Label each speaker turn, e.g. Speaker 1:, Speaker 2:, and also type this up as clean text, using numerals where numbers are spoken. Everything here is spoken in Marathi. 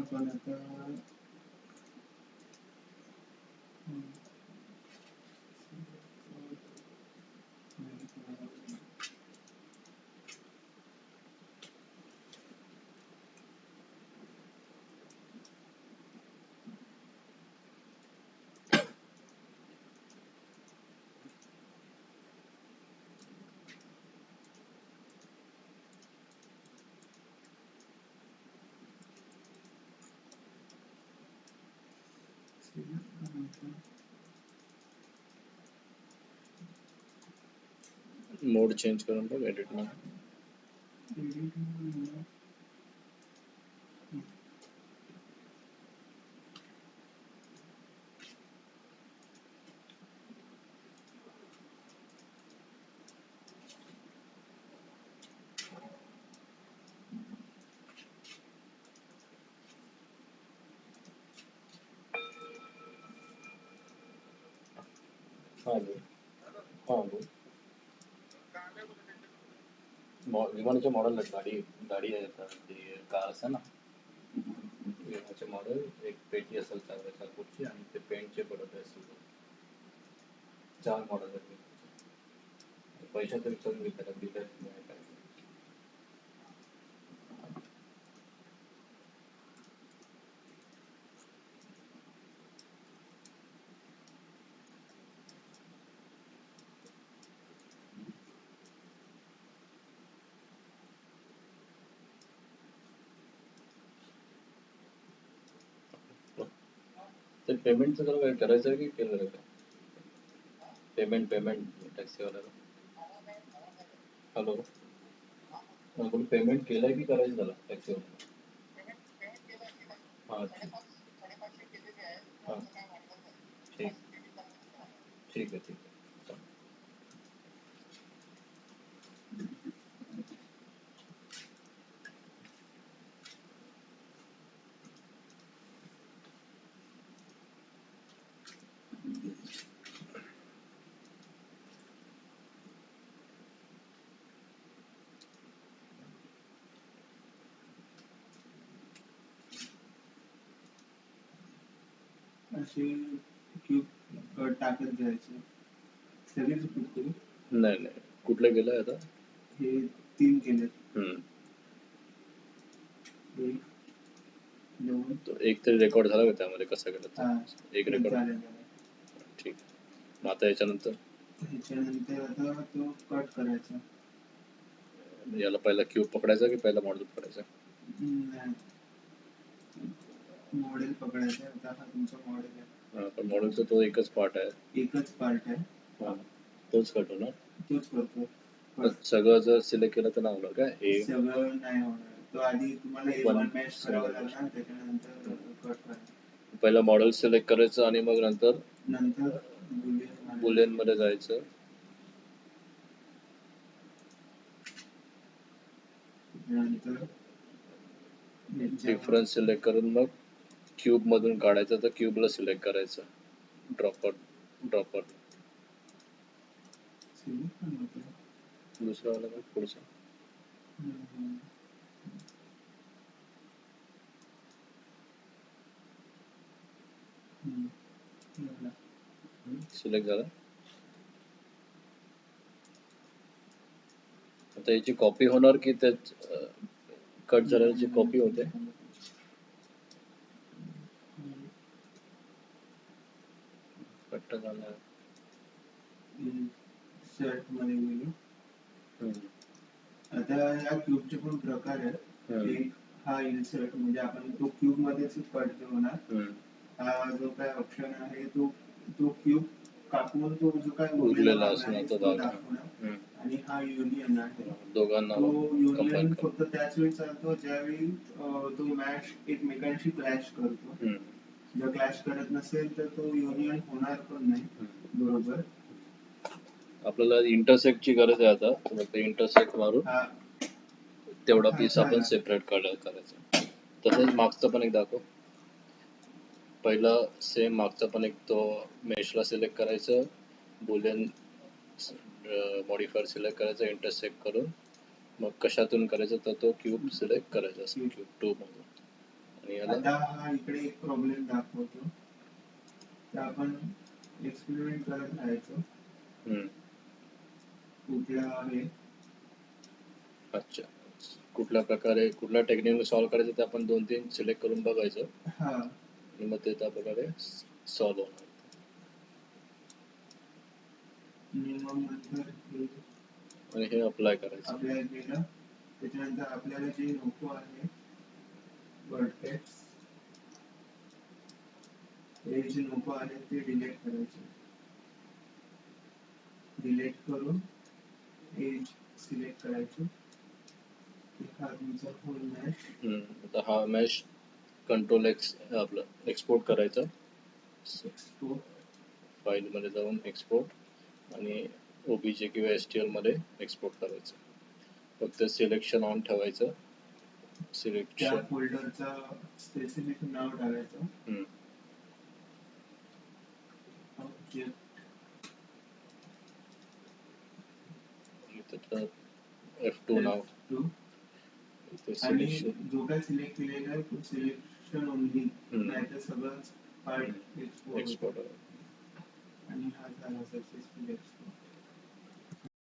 Speaker 1: आपण आता
Speaker 2: मोड चेंज करून बघ एडिट मध्ये. हाँ बोल. विमानाचे मॉडेल आहेत. गाडी आहे ती कार असते ना, विमानाचे मॉडेल एक पेटी असेल 4x4 फूटची आणि ते पेंटचे पडत असतील 4 मॉडेल आहेत. पैशाचं विचारून घे त्याला दिलं काय. ते पेमेंटचं जरा काय करायचं आहे की केलं आहे का? पेमेंट टॅक्सीवाल्याला. हॅलो, कोणी पेमेंट केलंय की करायचं झालं टॅक्सीवाल्याला? हां हां ठीक ठीक आहे ठीक आहे चालेल.
Speaker 1: असे क्यूब टाकत जायचे. सगळेच रिपीट करू?
Speaker 2: नाही कुठलं गेलंय आता?
Speaker 1: हे 3 केले. एक, 2.
Speaker 2: तो एक तरी रेकॉर्ड झाला का त्यामध्ये कसं केलं?
Speaker 1: हा,
Speaker 2: एक रेकॉर्ड
Speaker 1: झालं.
Speaker 2: ठीक. मग आता याच्यानंतर
Speaker 1: आता तो कट करायचा.
Speaker 2: याला पहिला क्यूब पकडायचा की पहिला मॉडेल पकडायचा?
Speaker 1: मॉडेल पकडायचा. आता हा तुमचा मॉडेल आहे.
Speaker 2: हा, पण मॉडेलचा तो एकच पार्ट आहे.
Speaker 1: एकच पार्ट आहे.
Speaker 2: हा, तोच करतो ना?
Speaker 1: तोच करतो.
Speaker 2: सगळं जर सिलेक्ट केलं तर नाही होणार का? हे
Speaker 1: सगळं नाही होणार. तो आधी तुम्हाला A1 मॅच करावं लागणार, त्याच्यानंतर कट करायचं.
Speaker 2: पहिला मॉडेल सिलेक्ट करायचं आणि मग नंतर बुलियन मध्ये जायचं.
Speaker 1: नंतर
Speaker 2: डिफरन्स सिलेक्ट करून मग क्यूब मधून काढायचं, तर क्यूबला सिलेक्ट करायचं. ड्रॉपर दुसरा वाला पुढचा सिलेक्ट झाला. आता याची कॉपी होणार की त्याच कट झाल्याची कॉपी होते? कट झाला.
Speaker 1: शर्ट मध्ये गेलो. आता या क्यूबचे पण प्रकार आहेत. एक हा इन्सर्ट, म्हणजे आपण तो क्यूब मध्येच कट होणार. हा जो काय ऑप्शन आहे तो क्यूब कापून तो जो काय
Speaker 2: उरलेला असणार तो
Speaker 1: दाखवणार. आणि हा युनियन आहे.
Speaker 2: दोघांना
Speaker 1: तो युनियन फक्त त्याच वेळी चालतो ज्यावेळी तो मॅश एकमेकांशी क्लॅश करतो. जर क्लॅश करत नसेल तर तो युनियन होणार पण नाही. बरोबर. आपल्याला
Speaker 2: इंटरसेक्टची गरज आहे आता. तर इंटरसेक्ट मारून तेवढा पीस आपण सेपरेट करायचा. तसंच मागचं पण एक दाखव. पहिला सेम मागचा पण एक तो मेशला सिलेक्ट करायचं, बुलियन मॉडिफायर सिलेक्ट करायचं, इंटरसेक्ट करून मग कशातून करायचं तर तो क्यूब सिलेक्ट करायचा. क्यूब 2 मधून आणि याला
Speaker 1: आता हा इकडे एक प्रॉब्लेम दाखवतो, तर आपण एक्सपेरिमेंट करत राहायचो कुठला आहे.
Speaker 2: अच्छा, कुठल्या प्रकारे कुठल्या टेक्निकने सॉल्व्ह करायचं ते आपण 2-3 सिलेक्ट करून बघायचं आणि मग ते त्या प्रकारे सॉल्व्ह होणार. आणि हे अप्लाय करायचं.
Speaker 1: अप्लाय केलं त्याच्यानंतर आपल्याला जे नको आहे व्हर्टेक्स हे जे नको आहे ते डिलीट करायचे. डिलीट करून एज सिलेक्ट करायचे. हा तुमचा फुल मॅश.
Speaker 2: आता हा मॅश कंट्रोल एक्स आपलं एक्सपोर्ट करायचा. एक्सपोर्ट फाईल मध्ये जाऊन एक्सपोर्ट आणि ओबीजे किंवा एसटीएल मध्ये एक्सपोर्ट करायचं. फक्त सिलेक्शन ऑन ठेवायचं. सिलेक्शन
Speaker 1: त्या फोल्डरचा स्पेसिफिक नाव टाकायचं.
Speaker 2: F2 नाव
Speaker 1: आणि जो काय सिलेक्ट केलेला आहे तो सिलेक्शन ओनली, नाहीतर सगळं पार्ट एक्सपोर्ट.
Speaker 2: एक्सपोर्ट
Speaker 1: आणि हा झाला सक्सेसफुल एक्सपोर्ट.